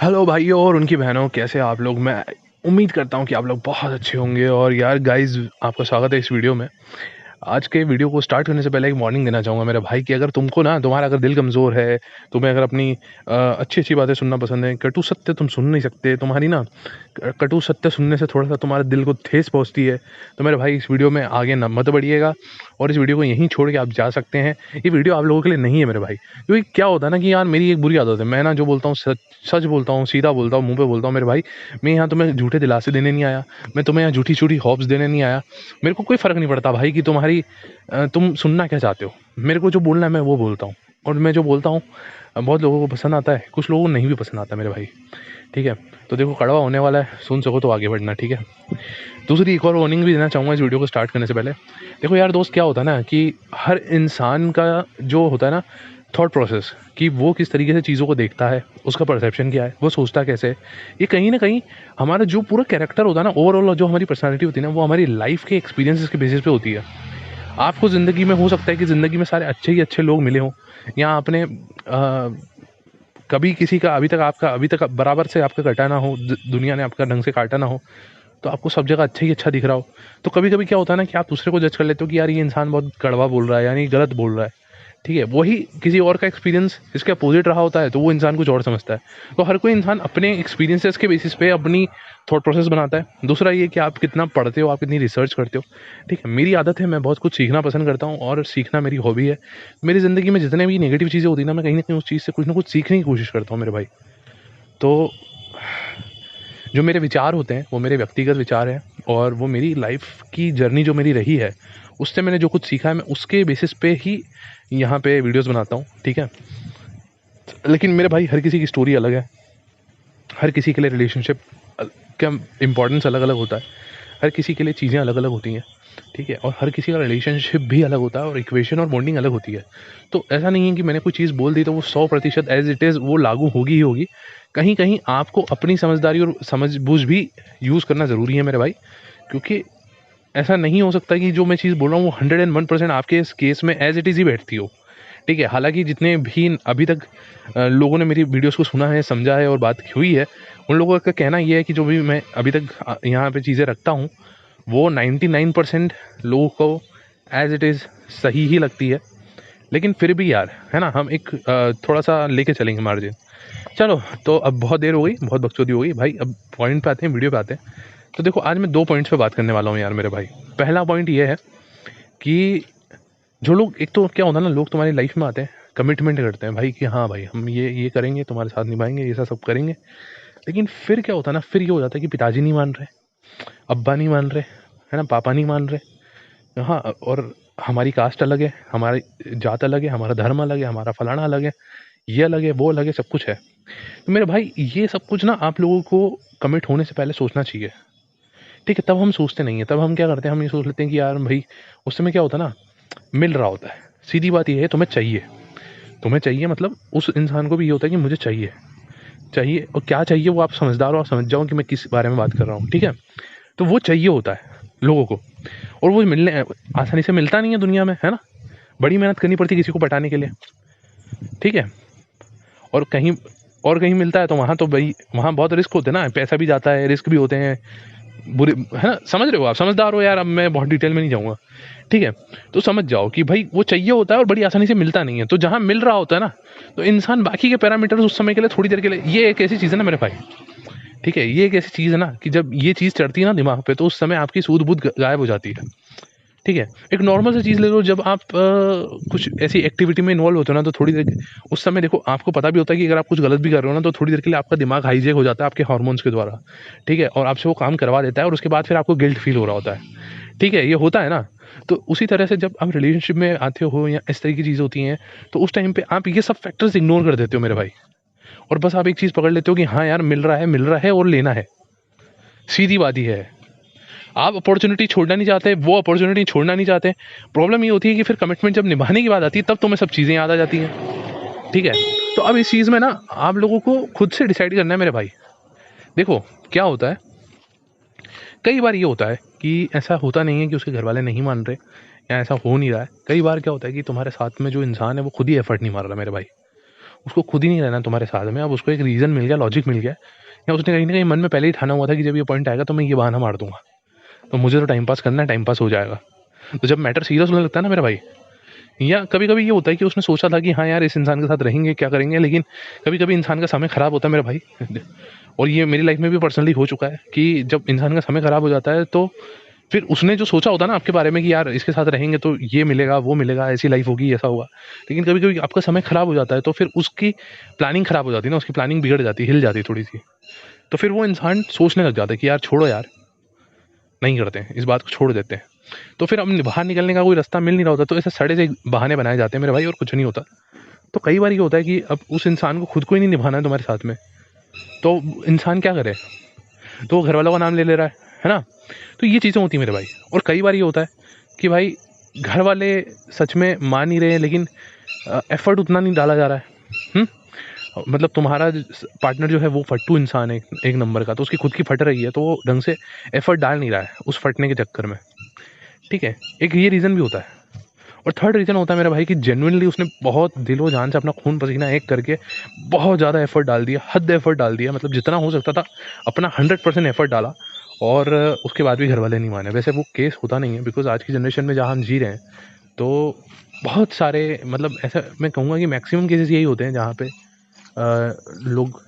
Hello भाइयों और उनकी बहनों, कैसे आप लोग। मैं उम्मीद करता हूँ कि आप लोग बहुत अच्छे होंगे। और यार गाइस, आपका स्वागत है इस वीडियो में। आज के वीडियो को स्टार्ट करने से पहले एक वार्निंग देना चाहूँगा मेरे भाई कि अगर तुमको ना, तुम्हारा अगर दिल कमज़ोर है, तुम्हें अगर अपनी अच्छी अच्छी बातें सुनना पसंद है, कटु सत्य तुम सुन नहीं सकते, तुम्हारी ना कटु सत्य सुनने से थोड़ा सा तुम्हारे दिल को ठेस पहुँचती है, तो मेरे भाई इस वीडियो में आगे न मत बढ़िएगा और इस वीडियो को यहीं छोड़ के आप जा सकते हैं। ये वीडियो आप लोगों के लिए नहीं है मेरे भाई। क्योंकि क्या होता है ना कि यार, मेरी एक बुरी आदत है, मैं ना जो बोलता हूँ सच सच बोलता हूँ, सीधा बोलता हूँ, मुंह पे बोलता हूँ मेरे भाई। मैं यहाँ तुम्हें झूठे दिलासे देने नहीं आया, मैं तुम्हें यहाँ झूठी झूठी हॉप्स देने नहीं आया। मेरे को कोई फ़र्क नहीं पड़ता भाई कि तुम सुनना क्या चाहते हो। मेरे को जो बोलना है मैं वो बोलता हूँ, और मैं जो बोलता हूँ बहुत लोगों को पसंद आता है, कुछ लोगों को नहीं भी पसंद आता मेरे भाई। ठीक है, तो देखो कड़वा होने वाला है, सुन सको तो आगे बढ़ना। ठीक है, दूसरी एक और वार्निंग भी देना चाहूँगा इस वीडियो को स्टार्ट करने से पहले। देखो यार दोस्त, क्या होता है ना कि हर इंसान का जो होता है ना थॉट प्रोसेस, कि वो किस तरीके से चीज़ों को देखता है, उसका परसेप्शन क्या है, वो सोचता कैसे है, ये कहीं ना कहीं हमारा जो पूरा कैरेक्टर होता है ना, ओवरऑल जो हमारी पर्सनालिटी होती है ना, वो हमारी लाइफ के एक्सपीरियंसेस के बेसिस पे होती है। आपको ज़िंदगी में हो सकता है कि ज़िंदगी में सारे अच्छे ही अच्छे लोग मिले हों, या आपने कभी किसी का अभी तक बराबर से आपका कटा ना हो, दुनिया ने आपका ढंग से काटा ना हो, तो आपको सब जगह अच्छा ही अच्छा दिख रहा हो। तो कभी कभी क्या होता है ना कि आप दूसरे को जज कर लेते हो कि यार ये इंसान बहुत कड़वा बोल रहा है, यानी गलत बोल रहा है। ठीक है, वही किसी और का एक्सपीरियंस इसके अपोजिट रहा होता है, तो वो इंसान कुछ और समझता है। तो हर कोई इंसान अपने एक्सपीरियंसेस के बेसिस पे अपनी थॉट प्रोसेस बनाता है। दूसरा ये कि आप कितना पढ़ते हो, आप कितनी रिसर्च करते हो। ठीक है, मेरी आदत है, मैं बहुत कुछ सीखना पसंद करता हूँ और सीखना मेरी हॉबी है। मेरी ज़िंदगी में जितने भी नेगेटिव चीज़ें होती हैं ना, मैं कहीं ना कहीं उस चीज़ से कुछ ना कुछ सीखने की कोशिश करता हूँ मेरे भाई। तो जो मेरे विचार होते हैं वो मेरे व्यक्तिगत विचार हैं, और वो मेरी लाइफ की जर्नी जो मेरी रही है, उससे मैंने जो कुछ सीखा है, मैं उसके बेसिस पे ही यहाँ पे वीडियोस बनाता हूँ। ठीक है, लेकिन मेरे भाई हर किसी की स्टोरी अलग है, हर किसी के लिए रिलेशनशिप का इम्पोर्टेंस अलग अलग होता है, हर किसी के लिए चीज़ें अलग अलग होती हैं। ठीक है, और हर किसी का रिलेशनशिप भी अलग होता है, और इक्वेशन और बॉन्डिंग अलग होती है। तो ऐसा नहीं है कि मैंने कोई चीज़ बोल दी तो वो 100% एज इट इज़ वो लागू होगी ही होगी। कहीं कहीं आपको अपनी समझदारी और समझ बूझ भी यूज़ करना ज़रूरी है मेरे भाई। क्योंकि ऐसा नहीं हो सकता कि जो मैं चीज़ बोल रहा हूँ वो 101% आपके इस केस में एज इट इज़ ही बैठती हो। ठीक है, हालांकि जितने भी अभी तक लोगों ने मेरी वीडियोस को सुना है, समझा है और बात हुई है, उन लोगों का कहना ये है कि जो भी मैं अभी तक यहाँ पे चीज़ें रखता हूँ, वो 99% लोगों को एज इट इज़ सही ही लगती है। लेकिन फिर भी यार, है ना, हम एक थोड़ा सा लेके चलेंगे मार्जिन। चलो, तो अब बहुत देर हो गई, बहुत बकचोदी हो गई भाई, अब पॉइंट पे आते हैं, वीडियो पे आते हैं। तो देखो, आज मैं 2 पॉइंट्स पे बात करने वाला हूँ यार मेरे भाई। पहला पॉइंट ये है कि जो लोग, एक तो क्या होता है ना, लोग तुम्हारी लाइफ में आते हैं, कमिटमेंट करते हैं भाई कि हाँ भाई, हम ये करेंगे, तुम्हारे साथ निभाएंगे, ये सब करेंगे। लेकिन फिर क्या होता है ना, फिर ये हो जाता है कि पिताजी नहीं मान रहे, अब्बा नहीं मान रहे, है ना, पापा नहीं मान रहे। हाँ, और हमारी कास्ट अलग है, हमारी जात अलग है, हमारा धर्म अलग है, हमारा फलाना अलग है, ये अलग है, वो अलग है, सब कुछ है। तो मेरे भाई, ये सब कुछ ना आप लोगों को कमिट होने से पहले सोचना चाहिए। ठीक है, तब हम सोचते नहीं है, तब हम क्या करते हैं, हम ये सोच लेते हैं कि यार भाई, उस समय क्या होता है ना, मिल रहा होता है। सीधी बात ये है, तुम्हें चाहिए मतलब उस इंसान को भी ये होता है कि मुझे चाहिए। चाहिए, और क्या चाहिए वो आप समझदार हो, आप समझ जाओ कि मैं किस बारे में बात कर रहा हूँ। ठीक है, तो वो चाहिए होता है लोगों को, और वो मिलने आसानी से मिलता नहीं है दुनिया में, है ना। बड़ी मेहनत करनी पड़ती है किसी को पटाने के लिए। ठीक है, और कहीं और कहीं मिलता है तो वहाँ तो भाई, वहाँ बहुत रिस्क होते हैं ना, पैसा भी जाता है, रिस्क भी होते हैं, बुरे, है ना, समझ रहे हो, आप समझदार हो यार, अब मैं बहुत डिटेल में नहीं जाऊँगा। ठीक है, तो समझ जाओ कि भाई वो चाहिए होता है और बड़ी आसानी से मिलता नहीं है। तो जहाँ मिल रहा होता है ना, तो इंसान बाकी के पैरामीटर्स उस समय के लिए, थोड़ी देर के लिए, ये एक ऐसी चीज़ है ना मेरे भाई। ठीक है, ये एक ऐसी चीज़ है ना कि जब ये चीज़ चढ़ती है ना दिमाग पे, तो उस समय आपकी सूध-बूध गायब हो जाती है। ठीक है, एक नॉर्मल सी चीज़ ले लो, जब आप कुछ ऐसी एक्टिविटी में इन्वॉल्व होते हो ना, तो थोड़ी देर उस समय देखो, आपको पता भी होता है कि अगर आप कुछ गलत भी कर रहे हो ना, तो थोड़ी देर के लिए आपका दिमाग हाईजैक हो जाता है आपके हार्मोन्स के द्वारा। ठीक है, और आपसे वो काम करवा देता है, और उसके बाद फिर आपको गिल्ट फील हो रहा होता है। ठीक है, ये होता है ना। तो उसी तरह से जब आप रिलेशनशिप में आते हो या इस तरह की चीज़ होती हैं, तो उस टाइम पे आप ये सब फैक्टर्स इग्नोर कर देते हो मेरे भाई, और बस आप एक चीज़ पकड़ लेते हो कि हाँ यार, मिल रहा है और लेना है। सीधी बात ही है। आप अपॉर्चुनिटी छोड़ना नहीं चाहते, वो अपॉर्चुनिटी छोड़ना नहीं चाहते। प्रॉब्लम ये होती है कि फिर कमिटमेंट जब निभाने की बात आती है, तब तुम्हें सब चीज़ें याद आ जाती हैं। ठीक है, तो अब इस चीज़ में ना आप लोगों को खुद से डिसाइड करना है मेरे भाई। देखो, क्या होता है, कई बार ये होता है कि ऐसा होता नहीं है कि उसके घर वाले नहीं मान रहे, या ऐसा हो नहीं रहा है। कई बार क्या होता है कि तुम्हारे साथ में जो इंसान है वो खुद ही एफर्ट नहीं मार रहा मेरे भाई। उसको खुद ही नहीं रहना तुम्हारे साथ में, अब उसको एक रीज़न मिल गया, लॉजिक मिल गया, या उसने कहीं न कहीं मन में पहले ही ठाना हुआ था कि जब ये पॉइंट आएगा तो मैं ये बहाना मार दूँगा, तो मुझे तो टाइम पास करना है, टाइम पास हो जाएगा। तो जब मैटर सीरियस होने लगता है ना मेरे भाई, या कभी-कभी ये होता है कि उसने सोचा था कि हाँ यार, इस इंसान के साथ रहेंगे, क्या करेंगे, लेकिन कभी-कभी इंसान का समय खराब होता है मेरे भाई। और ये मेरी लाइफ में भी पर्सनली हो चुका है कि जब इंसान का समय खराब हो जाता है, तो फिर उसने जो सोचा होता है ना आपके बारे में कि यार इसके साथ रहेंगे तो ये मिलेगा, वो मिलेगा, ऐसी लाइफ होगी, ऐसा होगा। लेकिन कभी-कभी आपका समय खराब हो जाता है, तो फिर उसकी प्लानिंग खराब हो जाती है ना, उसकी प्लानिंग बिगड़ जाती है, हिल जाती है थोड़ी-सी। तो फिर वो इंसान सोचने लग जाता है कि यार छोड़ो यार, नहीं करते हैं, इस बात को छोड़ देते हैं। तो फिर अब बाहर निकलने का कोई रास्ता मिल नहीं रहा होता, तो ऐसे सड़े से बहाने बनाए जाते हैं मेरे भाई, और कुछ नहीं होता। तो कई बार ये होता है कि अब उस इंसान को खुद को ही नहीं निभाना है तुम्हारे साथ में, तो इंसान क्या करे? तो वो घर वालों का नाम ले ले रहा है ना? तो ये चीज़ें होती हैं मेरे भाई। और कई बार ये होता है कि भाई घर वाले सच में मान नहीं रहे हैं, लेकिन एफर्ट उतना नहीं डाला जा रहा है। हुँ? मतलब तुम्हारा पार्टनर जो है वो फट्टू इंसान है, एक नंबर का, तो उसकी खुद की फट रही है, तो वो ढंग से एफर्ट डाल नहीं रहा है उस फटने के चक्कर में, ठीक है? एक ये रीज़न भी होता है। और थर्ड रीज़न होता है मेरा भाई कि जेन्युइनली उसने बहुत दिलो जान से अपना खून पसीना एक करके बहुत ज़्यादा एफर्ट डाल दिया, हद एफर्ट डाल दिया, मतलब जितना हो सकता था अपना 100% एफर्ट डाला, और उसके बाद भी घर वाले नहीं माने। वैसे वो केस होता नहीं है, बिकॉज़ आज की जनरेशन में जहाँ हम जी रहे हैं, तो बहुत सारे, मतलब ऐसा मैं कहूँगा कि मैक्सिमम केसेस यही होते हैं जहाँ पे लोग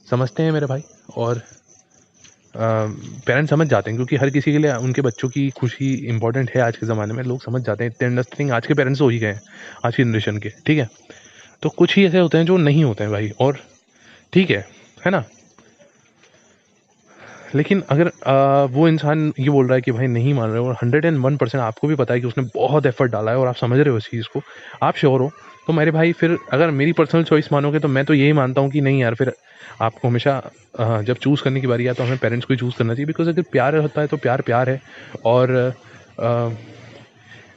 समझते हैं मेरे भाई, और पेरेंट्स समझ जाते हैं, क्योंकि हर किसी के लिए उनके बच्चों की खुशी इंपॉर्टेंट है आज के ज़माने में। लोग समझ जाते हैं, इतने अंडरस्टैंडिंग आज के पेरेंट्स हो ही गए हैं, आज की जनरेशन के, ठीक है? तो कुछ ही ऐसे होते हैं जो नहीं होते हैं भाई, और ठीक है ना? लेकिन अगर वो इंसान ये बोल रहा है कि भाई नहीं मान रहे हो, और 101% आपको भी पता है कि उसने बहुत एफर्ट डाला है, और आप समझ रहे हो इस चीज़ को, आप श्योर हो, तो मेरे भाई फिर अगर मेरी पर्सनल चॉइस मानोगे, तो मैं तो यही मानता हूँ कि नहीं यार, फिर आपको हमेशा जब चूज़ करने की बारी आए तो हमें पेरेंट्स को ही चूज़ करना चाहिए, बिकॉज़ अगर प्यार होता है तो प्यार प्यार है। और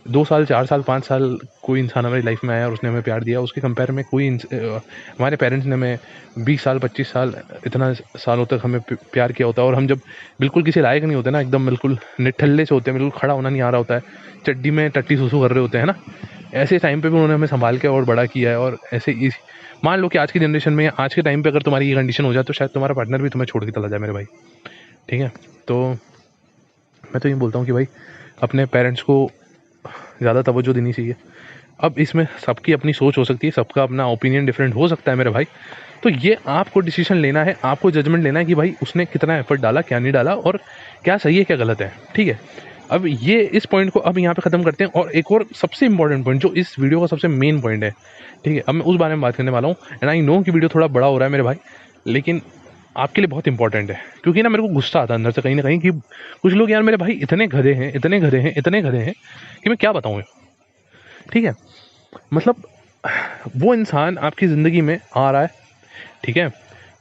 2 साल, 4 साल, 5 साल कोई इंसान हमारी लाइफ में आया और उसने हमें प्यार दिया, उसके कंपेयर में हमारे पेरेंट्स ने हमें 20 साल, 25 साल, इतना सालों तक हमें प्यार किया होता है, और हम जब बिल्कुल किसी लायक नहीं होते ना, एकदम बिल्कुल निठल्ले से होते हैं, बिल्कुल खड़ा होना नहीं आ रहा होता है, चड्डी में टट्टी सुसु कर रहे होते हैं ना, ऐसे टाइम पे भी उन्होंने हमें संभाल के और बड़ा किया है। और ऐसे इस मान लो कि आज की जनरेशन में, आज के टाइम पे अगर तुम्हारी ये कंडीशन हो जाए, तो शायद तुम्हारा पार्टनर भी तुम्हें छोड़ के चला जाए मेरे भाई, ठीक है? तो मैं तो ये बोलता हूँ कि भाई अपने पेरेंट्स को ज़्यादा तवज्जो देनी चाहिए। अब इसमें सबकी अपनी सोच हो सकती है, सबका अपना ओपिनियन डिफरेंट हो सकता है मेरे भाई, तो ये आपको डिसीजन लेना है, आपको जजमेंट लेना है कि भाई उसने कितना एफर्ट डाला, क्या नहीं डाला, और क्या सही है, क्या गलत है, ठीक है? अब ये इस पॉइंट को अब यहाँ पे ख़त्म करते हैं, और एक और सबसे इंपॉर्टेंट पॉइंट जो इस वीडियो का सबसे मेन पॉइंट है, ठीक है? अब मैं उस बारे में बात करने वाला हूँ, एंड आई नो कि वीडियो थोड़ा बड़ा हो रहा है मेरे भाई, लेकिन आपके लिए बहुत इंपॉर्टेंट है, क्योंकि ना मेरे को गुस्सा आता है अंदर से कहीं ना कहीं कि कुछ लोग यार मेरे भाई इतने गधे हैं, इतने गधे हैं, इतने गधे हैं कि मैं क्या बताऊँ, ठीक है? मतलब वो इंसान आपकी ज़िंदगी में आ रहा है, ठीक है?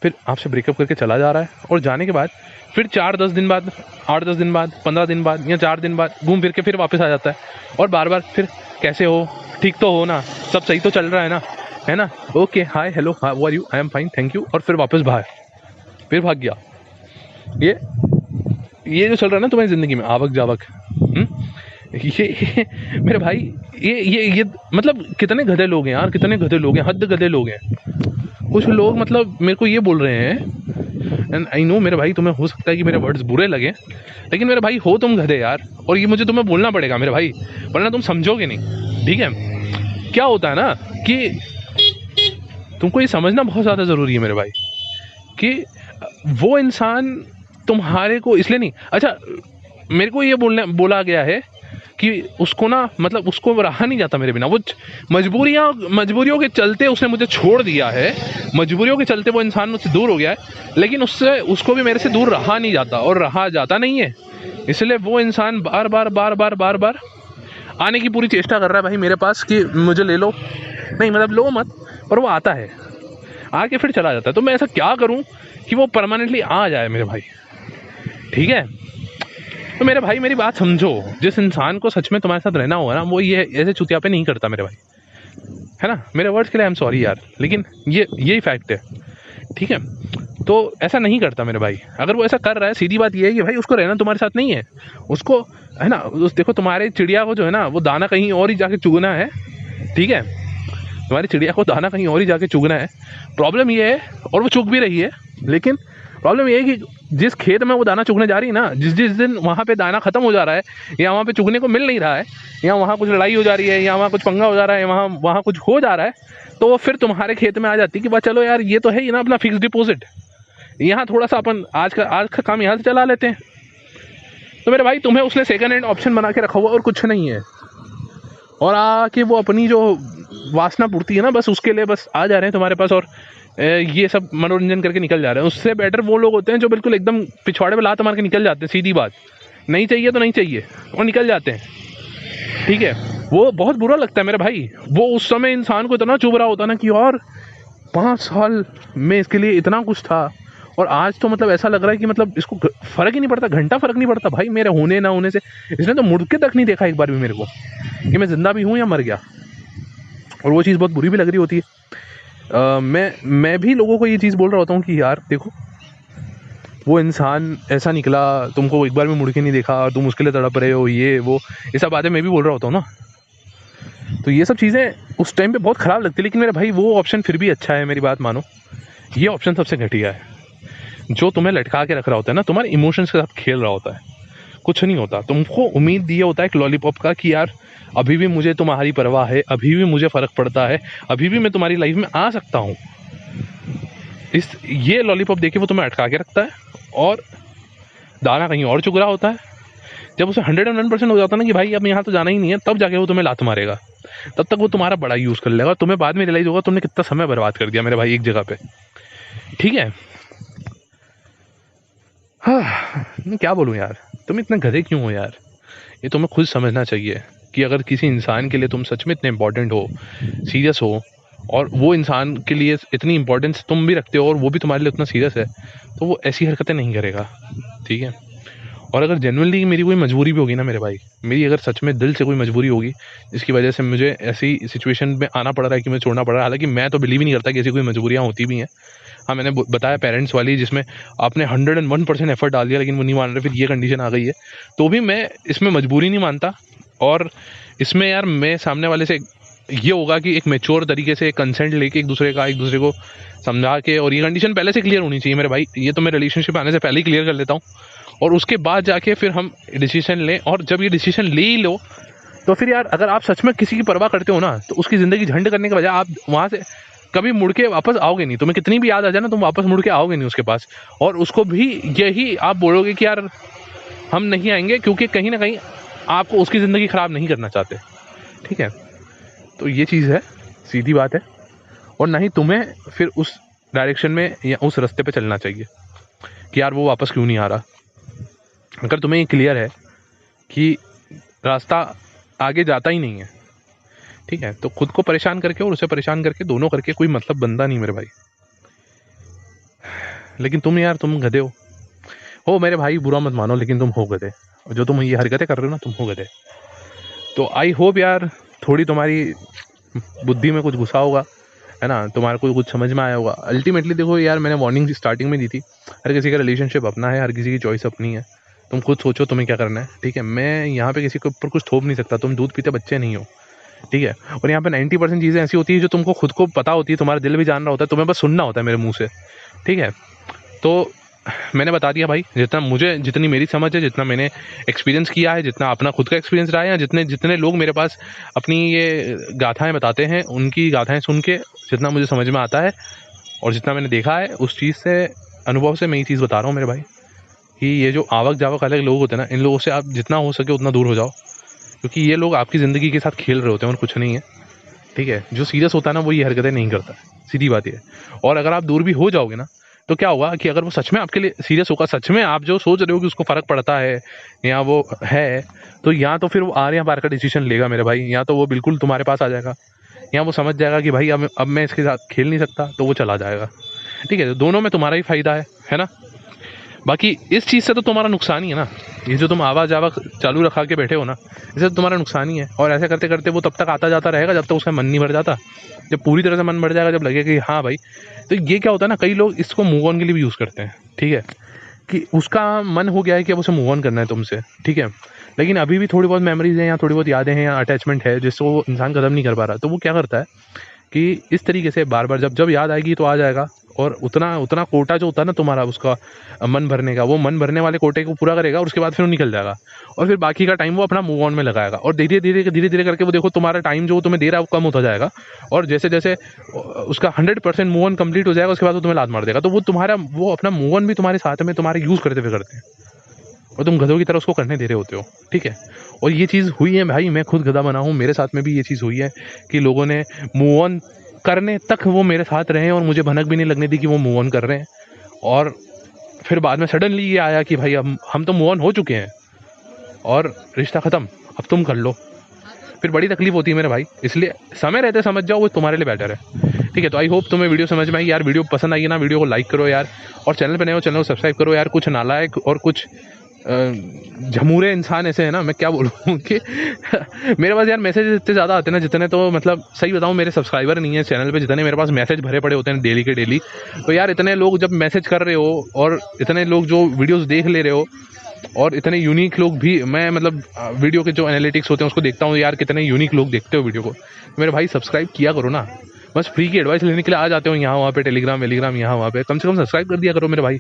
फिर आपसे ब्रेकअप करके चला जा रहा है, और जाने के बाद फिर 4-10 दिन बाद, 8-10 दिन बाद, 15 दिन बाद, या 4 दिन बाद घूम फिर के फिर वापस आ जाता है, और बार-बार फिर कैसे हो? ठीक तो हो ना? सब सही तो चल रहा है ना? है ना? Okay, hi, hello, how are you? I am fine, thank you, और फिर वापस बाहर, फिर भाग गया। ये ये जो चल रहा है ना तुम्हारी ज़िंदगी में, आवक-जावक, ये मेरे भाई, ये मतलब कितने गधे लोग हैं यार, कितने गधे लोग हैं, हद गधे लोग हैं। कुछ लोग मतलब मेरे को ये बोल रहे हैं, एंड आई नो मेरे भाई, तुम्हें हो सकता है कि मेरे वर्ड्स बुरे लगे, लेकिन मेरे भाई हो तुम गधे यार, और ये मुझे तुम्हें बोलना पड़ेगा मेरे भाई, वरना तुम समझोगे नहीं, ठीक है? क्या होता है ना कि तुमको ये समझना बहुत ज़्यादा ज़रूरी है मेरे भाई, कि वो इंसान तुम्हारे को इसलिए नहीं, अच्छा, मेरे को ये बोला गया है कि उसको ना, मतलब उसको रहा नहीं जाता मेरे बिना, वो मजबूरियों के चलते उसने मुझे छोड़ दिया है, मजबूरियों के चलते वो इंसान मुझसे दूर हो गया है, लेकिन उसको भी मेरे से दूर रहा नहीं जाता, और रहा जाता नहीं है, इसलिए वो इंसान बार बार आने की पूरी चेष्टा कर रहा है भाई मेरे पास कि मुझे ले लो, नहीं मतलब लो मत, पर वो आता है, आके फिर चला जाता है। तो मैं ऐसा क्या करूं कि वो परमानेंटली आ जाए मेरे भाई, ठीक है? तो मेरे भाई मेरी बात समझो, जिस इंसान को सच में तुम्हारे साथ रहना होगा ना, वो ये ऐसे चुतिया पे नहीं करता मेरे भाई, है ना? मेरे वर्ड्स के लिए आई एम सॉरी यार, लेकिन यही फैक्ट है, ठीक है? तो ऐसा नहीं करता मेरे भाई। अगर वो ऐसा कर रहा है, सीधी बात ये है कि भाई उसको रहना तुम्हारे साथ नहीं है, उसको, है ना, देखो तुम्हारे चिड़िया को जो है ना, वो दाना कहीं और ही जाके चुगना है, ठीक है? तुम्हारी चिड़िया को दाना कहीं और ही जाके चुगना है। प्रॉब्लम ये है, और वो चुग भी रही है, लेकिन प्रॉब्लम ये है कि जिस खेत में वो दाना चुगने जा रही है ना, जिस जिस दिन वहाँ पे दाना खत्म हो जा रहा है, या वहाँ पे चुगने को मिल नहीं रहा है, या वहाँ कुछ लड़ाई हो जा रही है, या वहाँ कुछ पंगा हो जा रहा है, वहाँ वहाँ कुछ हो जा रहा है, तो वो फिर तुम्हारे खेत में आ जाती है कि बस चलो यार, ये तो है ही ना अपना फिक्स डिपॉजिट, यहाँ थोड़ा सा अपन आज का काम यहाँ से चला लेते हैं। तो मेरे भाई तुम्हें उसने सेकंड हैंड ऑप्शन बना के रखा हुआ और कुछ नहीं है, और आके वो अपनी जो वासना पूर्ति है ना, बस उसके लिए बस आ जा रहे हैं तुम्हारे पास, और ये सब मनोरंजन करके निकल जा रहे हैं। उससे बेटर वो लोग होते हैं जो बिल्कुल एकदम पिछवाड़े पे लात मार के निकल जाते हैं, सीधी बात, नहीं चाहिए तो नहीं चाहिए, और निकल जाते हैं। ठीक है, वो बहुत बुरा लगता है मेरे भाई। वो उस समय इंसान को इतना चुभ रहा होता ना कि यार 5 साल में इसके लिए इतना कुछ था, और आज तो मतलब ऐसा लग रहा है कि मतलब इसको फर्क ही नहीं पड़ता, घंटा फर्क नहीं पड़ता भाई मेरे होने ना होने से। इसने तो मुड़ के तक नहीं देखा एक बार भी मेरे को कि मैं जिंदा भी हूँ या मर गया, और वो चीज़ बहुत बुरी भी लग रही होती है। मैं भी लोगों को ये चीज़ बोल रहा होता हूँ कि यार देखो, वो इंसान ऐसा निकला, तुमको एक बार भी मुड़ के नहीं देखा, तुम उसके लिए तड़प रहे हो, ये सब बातें मैं भी बोल रहा होता हूँ ना। तो ये सब चीज़ें उस टाइम पे बहुत ख़राब लगती है, लेकिन मेरे भाई वो ऑप्शन फिर भी अच्छा है, मेरी बात मानो। ये ऑप्शन सबसे घटिया है, जो तुम्हें लटका के रख रहा होता है ना, तुम्हारे इमोशंस के साथ खेल रहा होता है, कुछ नहीं होता। तुमको उम्मीद दिया होता है एक लॉलीपॉप का कि यार अभी भी मुझे तुम्हारी परवाह है, अभी भी मुझे फ़र्क पड़ता है, अभी भी मैं तुम्हारी लाइफ में आ सकता हूँ। ये लॉलीपॉप देके वो तुम्हें अटका के रखता है, और दाना कहीं और चुग रहा होता है। जब उसे 101% हो जाता है ना कि भाई अब यहाँ तो जाना ही नहीं है, तब जाके वो तुम्हें लात मारेगा। तब तक वो तुम्हारा बड़ा यूज़ कर लेगा, तुम्हें बाद में रियलाइज होगा तुमने कितना समय बर्बाद कर दिया मेरे भाई एक जगह पे। ठीक है, हाँ, मैं क्या बोलूँ यार, तुम इतने गधे क्यों हो यार? ये तुम्हें खुद समझना चाहिए कि अगर किसी इंसान के लिए तुम सच में इतने इंपॉर्टेंट हो, सीरियस हो, और वो इंसान के लिए इतनी इंपॉर्टेंस तुम भी रखते हो, और वो भी तुम्हारे लिए उतना सीरियस है, तो वो ऐसी हरकतें नहीं करेगा। ठीक है, और अगर जेन्युइनली मेरी कोई मजबूरी भी होगी ना मेरे भाई, मेरी अगर सच में दिल से कोई मजबूरी होगी जिसकी वजह से मुझे ऐसी सिचुएशन में आना पड़ रहा है कि मुझे छोड़ना पड़ रहा है, हालांकि मैं तो बिलीव ही नहीं करता कि ऐसी कोई मजबूरियाँ होती भी हैं। हाँ, मैंने बताया पेरेंट्स वाली, जिसमें आपने 101% एफर्ट डाल दिया लेकिन वो नहीं मान रहे, फिर ये कंडीशन आ गई है, तो भी मैं इसमें मजबूरी नहीं मानता। और इसमें यार मैं सामने वाले से ये होगा कि एक मैच्योर तरीके से कंसेंट लेके एक दूसरे को समझा के, और ये कंडीशन पहले से क्लियर होनी चाहिए मेरे भाई। ये तो मैं रिलेशनशिप आने से पहले ही क्लियर कर लेता हूँ, और उसके बाद जाके फिर हम डिसीजन लें। और जब ये डिसीजन ले ही लो, तो फिर यार अगर आप सच में किसी की परवाह करते हो ना, तो उसकी ज़िंदगी झंड करने के बजाय आप वहाँ से कभी मुड़ के वापस आओगे नहीं। तुम्हें कितनी भी याद आ जाए ना, तुम वापस मुड़ के आओगे नहीं उसके पास, और उसको भी यही आप बोलोगे कि यार हम नहीं आएंगे, क्योंकि कहीं ना कहीं आपको उसकी ज़िंदगी ख़राब नहीं करना चाहते। ठीक है, तो ये चीज़ है, सीधी बात है। और ना ही तुम्हें फिर उस डायरेक्शन में या उस रास्ते पे चलना चाहिए कि यार वो वापस क्यों नहीं आ रहा। अगर तुम्हें ये क्लियर है कि रास्ता आगे जाता ही नहीं है, ठीक है, तो खुद को परेशान करके और उसे परेशान करके, दोनों करके कोई मतलब बनता नहीं मेरे भाई। लेकिन तुम गधे हो मेरे भाई, बुरा मत मानो, लेकिन तुम हो गधे। और जो तुम ये हरकतें कर रहे हो ना, तुम हो गधे। तो आई होप यार थोड़ी तुम्हारी बुद्धि में कुछ घुसा होगा, है ना, तुम्हारे को कुछ समझ में आया होगा। अल्टीमेटली देखो यार, मैंने वार्निंग स्टार्टिंग में दी थी, हर किसी का रिलेशनशिप अपना है, हर किसी की चॉइस अपनी है। तुम खुद सोचो तुम्हें क्या करना है। ठीक है, मैं यहाँ पे किसी के ऊपर कुछ थोप नहीं सकता, तुम दूध पीते बच्चे नहीं हो। ठीक है, और यहाँ पे 90% चीज़ें ऐसी होती है जो तुमको खुद को पता होती है, तुम्हारा दिल भी जान रहा होता है, तुम्हें बस सुनना होता है मेरे मुँह से। ठीक है, तो मैंने बता दिया भाई, जितनी मेरी समझ है, जितना मैंने एक्सपीरियंस किया है, जितना अपना खुद का एक्सपीरियंस रहा है, या जितने लोग मेरे पास अपनी ये गाथाएं बताते हैं, उनकी गाथाएं सुन के जितना मुझे समझ में आता है और जितना मैंने देखा है, उस चीज़ से, अनुभव से मैं ये चीज़ बता रहा हूँ मेरे भाई, कि ये जो आवक जावक अलग लोग होते हैं ना, इन लोगों से आप जितना हो सके उतना दूर हो जाओ, क्योंकि ये लोग आपकी ज़िंदगी के साथ खेल रहे होते हैं और कुछ नहीं है। ठीक है, जो सीरियस होता है ना, वो ये हरकतें नहीं करता, सीधी बात ये है। और अगर आप दूर भी हो जाओगे ना, तो क्या होगा कि अगर वो सच में आपके लिए सीरियस होगा, सच में आप जो सोच रहे हो कि उसको फ़र्क पड़ता है या वो है, तो या तो फिर वो आर या पार का डिसीजन लेगा मेरे भाई, या तो वो बिल्कुल तुम्हारे पास आ जाएगा, या वो समझ जाएगा कि भाई अब मैं इसके साथ खेल नहीं सकता, तो वो चला जाएगा। ठीक है, तो दोनों में तुम्हारा ही फ़ायदा है ना। बाकी इस चीज़ से तो तुम्हारा नुकसान ही है ना, ये जो तुम आवाज़ चालू रखा के बैठे हो ना, इससे तो तुम्हारा नुकसान ही है। और ऐसे करते करते वो तब तक आता जाता रहेगा जब तक उसका मन नहीं भर जाता। जब पूरी तरह से मन भर जाएगा, जब लगेगा कि हाँ भाई, तो ये क्या होता है ना, कई लोग इसको मूव ऑन के लिए भी यूज़ करते हैं। ठीक है, कि उसका मन हो गया है कि अब उसे मूव ऑन करना है तुमसे। ठीक है, लेकिन अभी भी थोड़ी बहुत मेमोरीज हैं, या थोड़ी बहुत यादें हैं, या अटैचमेंट है, जिसको वो इंसान ख़त्म नहीं कर पा रहा, तो वो क्या करता है कि इस तरीके से बार बार जब जब याद आएगी तो आ जाएगा, और उतना उतना कोटा जो होता है ना तुम्हारा उसका मन भरने का, वो मन भरने वाले कोटे को पूरा करेगा और उसके बाद फिर वो निकल जाएगा, और फिर बाकी का टाइम वो अपना मूव ऑन में लगाएगा, और धीरे धीरे धीरे धीरे करके वो देखो तुम्हारा टाइम जो तुम्हें दे रहा है वो कम होता जाएगा, और जैसे जैसे उसका 100% मूव ऑन कंप्लीट हो जाएगा उसके बाद वो तुम्हें लात मार देगा। तो वो अपना मूव ऑन भी तुम्हारे साथ में तुम्हारे यूज़ करते हुए करते हैं, और तुम गधों की तरह उसको करने दे रहे होते हो, ठीक है। और ये चीज़ हुई है भाई, मैं खुद गधा बना हूँ, मेरे साथ में भी ये चीज़ हुई है कि लोगों ने मूव ऑन करने तक वो मेरे साथ रहे और मुझे भनक भी नहीं लगने दी कि वो मूव ऑन कर रहे हैं, और फिर बाद में सडनली ये आया कि भाई हम तो मूव ऑन हो चुके हैं और रिश्ता ख़त्म, अब तुम कर लो। फिर बड़ी तकलीफ होती है मेरे भाई, इसलिए समय रहते समझ जाओ, वो तुम्हारे लिए बेटर है, ठीक है। तो आई होप तुम्हें वीडियो समझ में आई यार। वीडियो पसंद आई है ना, वीडियो को लाइक करो यार, और चैनल पे नए हो चैनल को सब्सक्राइब करो यार। कुछ नालायक और कुछ झमूरे इंसान ऐसे हैं ना, मैं क्या बोलूँ कि मेरे पास यार मैसेज इतने ज़्यादा आते हैं ना, जितने तो मतलब सही बताऊँ मेरे सब्सक्राइबर नहीं है चैनल पे, जितने मेरे पास मैसेज भरे पड़े होते हैं डेली के डेली। तो यार इतने लोग जब मैसेज कर रहे हो, और इतने लोग जो वीडियोज़ देख ले रहे हो, और इतने यूनिक लोग भी, मैं मतलब वीडियो के जो एनालिटिक्स होते हैं उसको देखता हूँ यार, कितने यूनिक लोग देखते हो वीडियो को। मेरे भाई सब्सक्राइब किया करो ना, बस फ्री की एडवाइस लेने के लिए आ जाते हो यहाँ वहाँ पे, टेलीग्राम वेलीग्राम यहाँ वहाँ पे, कम से कम सब्सक्राइब कर दिया करो मेरे भाई,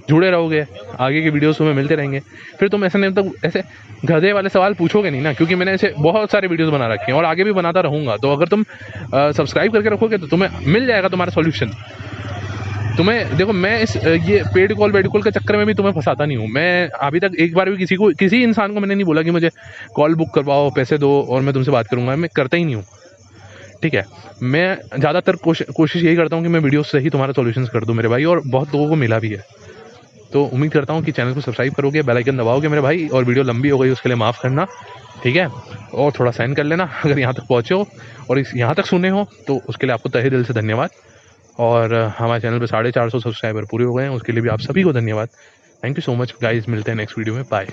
जुड़े रहोगे, आगे की वीडियोस तुम्हें मिलते रहेंगे। फिर तुम ऐसे नहीं तो ऐसे गधे वाले सवाल पूछोगे नहीं ना, क्योंकि मैंने ऐसे बहुत सारे वीडियोस बना रखे हैं और आगे भी बनाता रहूँगा। तो अगर तुम सब्सक्राइब करके रखोगे तो तुम्हें मिल जाएगा तुम्हारा सॉल्यूशन। तुम्हें देखो, मैं ये पेड कॉल के चक्कर में भी तुम्हें फंसाता नहीं हूँ। मैं अभी तक एक बार भी किसी इंसान को मैंने नहीं बोला कि मुझे कॉल बुक करवाओ, पैसे दो और मैं तुमसे बात करूँगा, मैं करता ही नहीं हूँ, ठीक है। मैं ज़्यादातर कोशिश यही करता हूँ कि मैं वीडियो से ही तुम्हारा सॉल्यूशन कर दूँ मेरे भाई, और बहुत लोगों को मिला भी है। तो उम्मीद करता हूँ कि चैनल को सब्सक्राइब करोगे, बेल आइकन दबाओगे मेरे भाई, और वीडियो लंबी हो गई उसके लिए माफ़ करना, ठीक है। और थोड़ा साइन कर लेना अगर यहाँ तक पहुँचे हो और यहाँ तक सुने हो, तो उसके लिए आपको तहे दिल से धन्यवाद। और हमारे चैनल पे 450 सब्सक्राइबर पूरे हो गए हैं, उसके लिए भी आप सभी को धन्यवाद। Thank you so much guys, मिलते हैं नेक्स्ट वीडियो में, बाय।